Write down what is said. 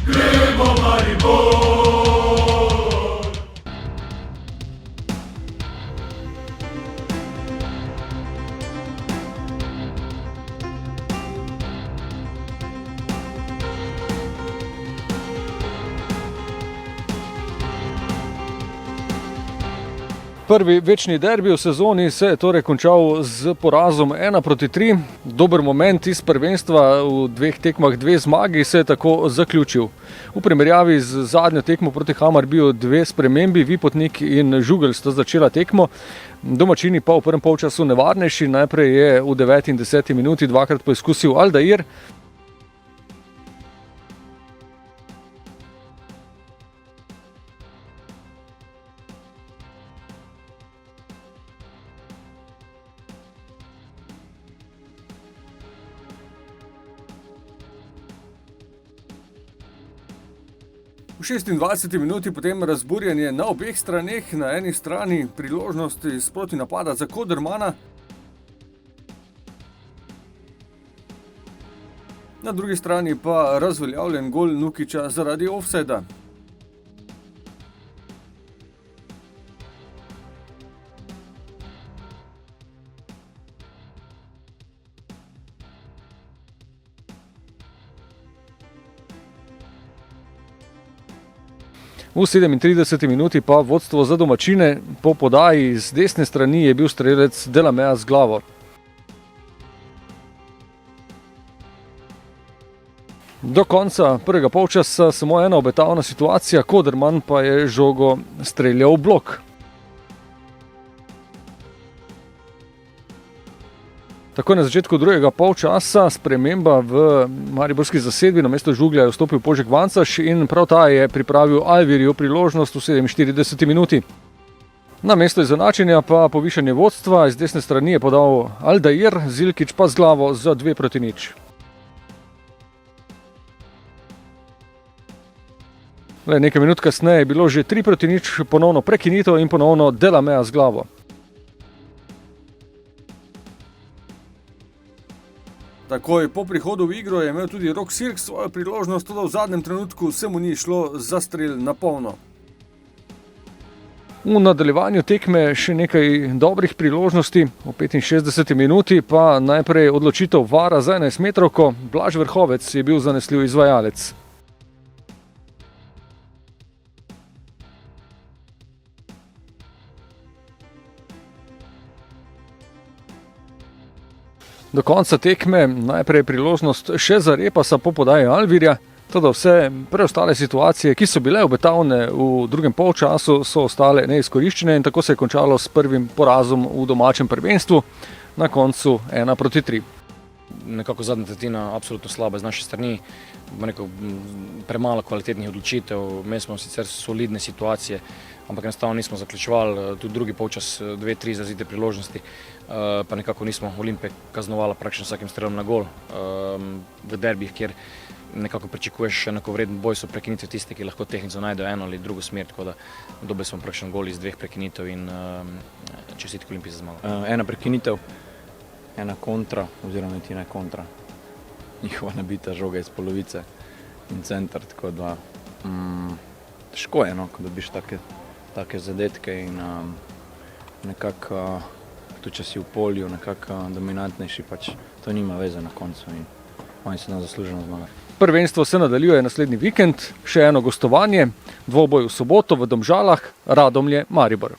Gremo Maribor! Prvi večni derbi v sezoni se je torej končal z porazom 1-3. Dober moment iz prvenstva v dveh tekmah, 2 zmagi se je tako zaključil. V primerjavi z zadnjo tekmo proti Hamarbiju 2 spremembi, Vipotnik in Žugelj sta začela tekmo. Domačini pa v prvem polčasu nevarnejši. Najprej je v 9. in 10. minuti dvakrat poizkusil Aldair. V 26. minuti potem razburjenje na obeh straneh, na eni strani priložnosti sproti napada za Kodermana, na drugi strani pa razveljavljen gol Nukića zaradi ofsajda. V 37. minuti pa vodstvo za domačine, po podaji z desne strani je bil strelec Delamea z glavo. Do konca prvega polčasa samo ena obetavna situacija, Koderman pa je žogo streljal v blok. Tako na začetku drugega polčasa sprememba v mariborski zasedbi, namesto Žuglja je vstopil Požek Vancaš in prav ta je pripravil Alvirju priložnost v 47. minuti. Na mesto izenačenja pa povišanje vodstva, iz desne strani je podal Aldair, Zilkić pa z glavo za 2-0. Le nekaj minut kasneje je bilo že 3-0, ponovno prekinitev in ponovno Delamea z glavo. Takoj po prihodu v igro je imel tudi Rok Sirk svojo priložnost, toda v zadnjem trenutku se mu ni šlo za strel na polno. V nadaljevanju tekme še nekaj dobrih priložnosti, v 65. minuti pa najprej odločitev VAR-a za 11-metrovko, Blaž Vrhovec je bil zanesljiv izvajalec. Do konca tekme najprej priložnost še za Repasa po podaji Alvirja, toda vse preostale situacije, ki so bile obetavne v drugem polčasu, so ostale neizkoriščene in tako se je končalo s prvim porazom v domačem prvenstvu, na koncu 1-3. Nekako zadnja tretjina absolutno slaba z naše strani, premalo kvalitetnih odločitev, imeli smo sicer solidne situacije, ampak enostavno nismo zaključevali, tudi drugi polčas 2-3 izrazite priložnosti, pa nekako nismo Olimpije kaznovala praktično vsakim strelom na gol. V derbih, kjer nekako pričakuješ enakovreden boj, so prekinitve tiste, ki lahko tehnico najdejo eno ali drugo smer, tako da dobili smo praktično gol iz 2 prekinitev in čestitke Olimpiji za zmago. Ena prekinitev, ena kontra, oziroma niti ne kontra, njihova nabita žoga iz polovice in center, tako da težko je, ko dobiš take zadetke in nekako, tudi če si v polju nekako dominantnejši, pač to nima veze na koncu in oni se nam zasluženo zmagali. Prvenstvo se nadaljuje naslednji vikend, še eno gostovanje, dvoboj v soboto v Domžalah, Radomlje, Maribor.